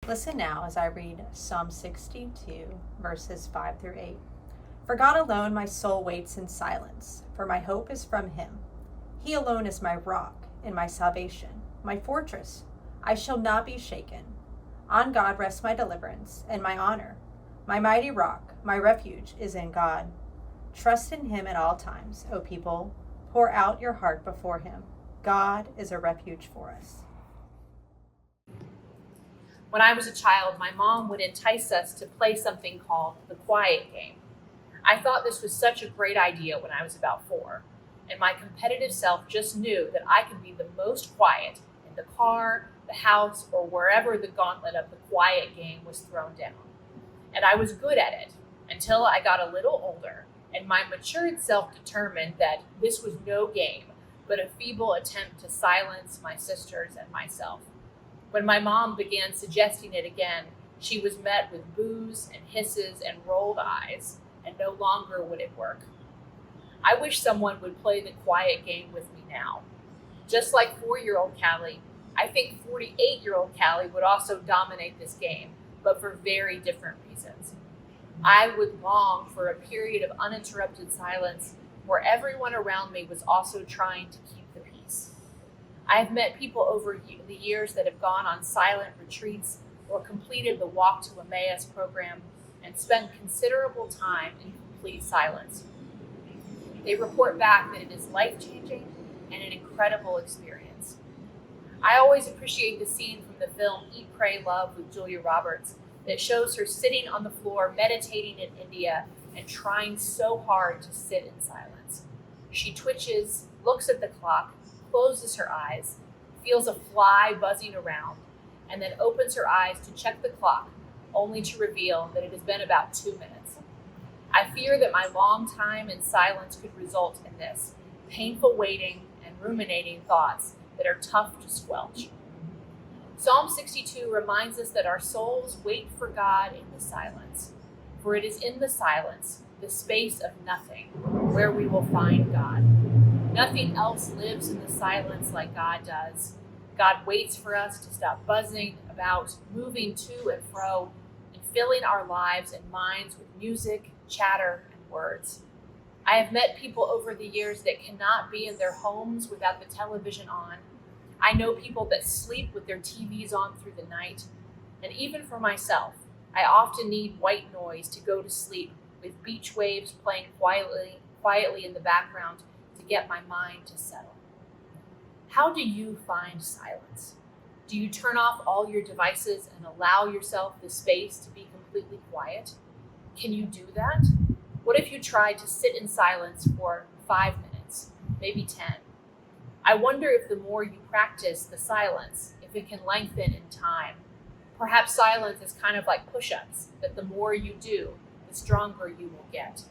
Listen now as I read Psalm 62, verses 5 through 8. For God alone my soul waits in silence, for my hope is from him. He alone is my rock and my salvation, my fortress. I shall not be shaken. On God rests my deliverance and my honor. My mighty rock, my refuge is in God. Trust in him at all times, O people. Pour out your heart before him. God is a refuge for us. When I was a child, my mom would entice us to play something called the quiet game. I thought this was such a great idea when I was about 4, and my competitive self just knew that I could be the most quiet in the car, the house, or wherever the gauntlet of the quiet game was thrown down. And I was good at it until I got a little older, and my matured self determined that this was no game, but a feeble attempt to silence my sisters and myself. When my mom began suggesting it again, she was met with boos and hisses and rolled eyes, and no longer would it work. I wish someone would play the quiet game with me now. Just like 4-year-old Callie, I think 48-year-old Callie would also dominate this game, but for very different reasons. I would long for a period of uninterrupted silence where everyone around me was also trying to keep the peace. I have met people over the years that have gone on silent retreats or completed the Walk to Emmaus program and spent considerable time in complete silence. They report back that it is life-changing and an incredible experience. I always appreciate the scene from the film Eat, Pray, Love with Julia Roberts that shows her sitting on the floor meditating in India and trying so hard to sit in silence. She twitches, looks at the clock, closes her eyes, feels a fly buzzing around, and then opens her eyes to check the clock, only to reveal that it has been about 2 minutes. I fear that my long time in silence could result in this, painful waiting and ruminating thoughts that are tough to squelch. Psalm 62 reminds us that our souls wait for God in the silence, for it is in the silence, the space of nothing, where we will find God. Nothing else lives in the silence like God does. God waits for us to stop buzzing about, moving to and fro, and filling our lives and minds with music, chatter, and words. I have met people over the years that cannot be in their homes without the television on. I know people that sleep with their TVs on through the night. And even for myself, I often need white noise to go to sleep with beach waves playing quietly in the background to get my mind to settle. How do you find silence? Do you turn off all your devices and allow yourself the space to be completely quiet? Can you do that? What if you tried to sit in silence for 5 minutes, maybe 10? I wonder if the more you practice the silence, if it can lengthen in time. Perhaps silence is kind of like push-ups, that the more you do, the stronger you will get.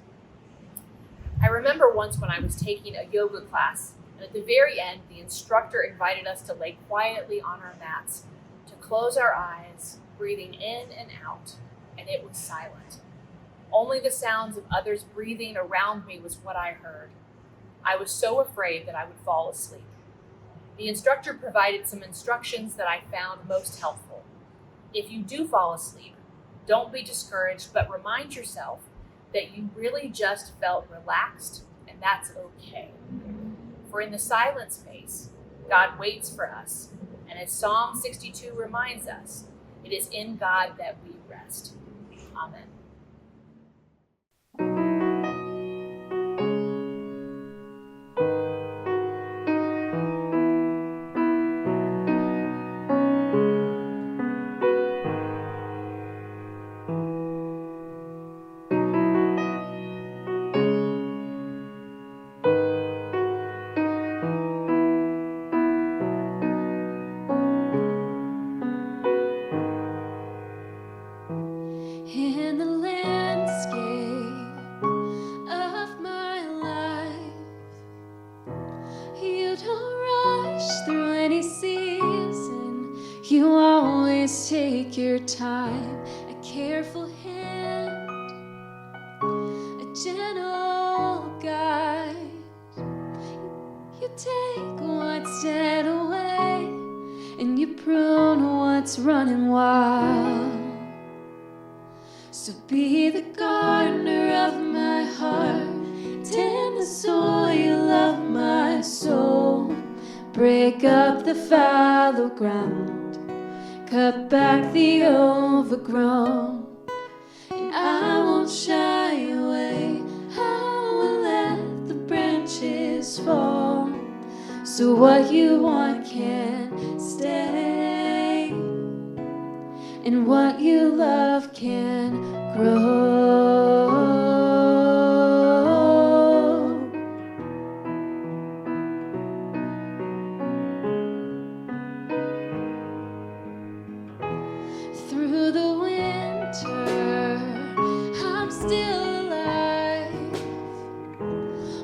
I remember once when I was taking a yoga class, and at the very end, the instructor invited us to lay quietly on our mats, to close our eyes, breathing in and out, and it was silent. Only the sounds of others breathing around me was what I heard. I was so afraid that I would fall asleep. The instructor provided some instructions that I found most helpful. If you do fall asleep, don't be discouraged, but remind yourself that you really just felt relaxed, and that's okay. For in the silent space, God waits for us. And as Psalm 62 reminds us, it is in God that we rest. Amen. In the landscape of my life, you don't rush through any season. You always take your time. A careful hand, a gentle guide. You take what's dead away, and you prune what's running wild. So be the gardener of my heart, tend the soil of my soul, break up the fallow ground, cut back the overgrown, and I won't shy away. I will let the branches fall, so what you want can stay, and what you love can grow. Through the winter, I'm still alive.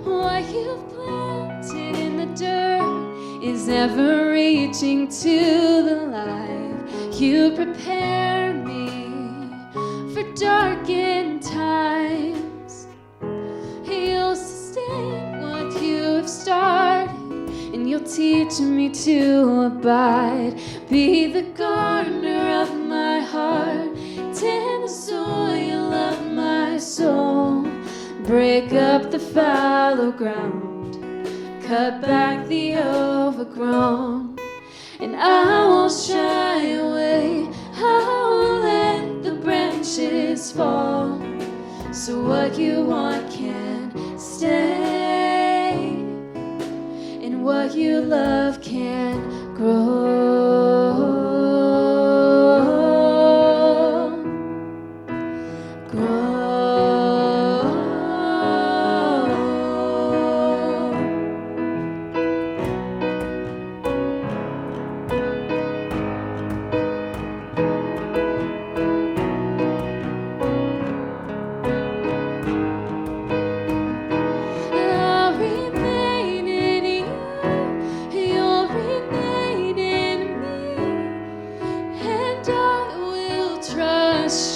What you've planted in the dirt is ever reaching to the light. You prepare me for darkened times. You'll sustain what you have started, and you'll teach me to abide. Be the gardener of my heart, tend the soil of my soul, break up the fallow ground, cut back the overgrown, and I won't shy away. I will let the branches fall, so what you want can stay, and what you love can grow.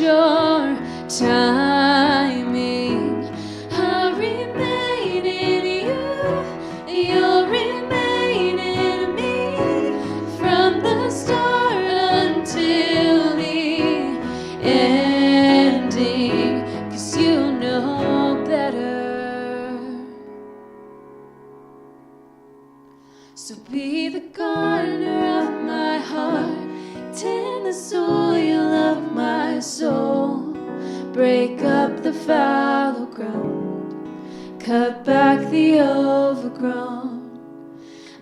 Your timing, I'll remain in you, you'll remain in me, from the start until the ending, 'cause you know better. So be the gardener of my heart, tend the soil of my soul, break up the fallow ground, cut back the overgrown.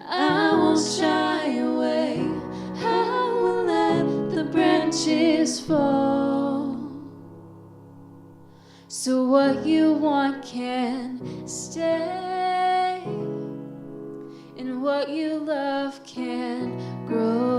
I won't shy away. I will let the branches fall, so what you want can stay, and what you love can grow.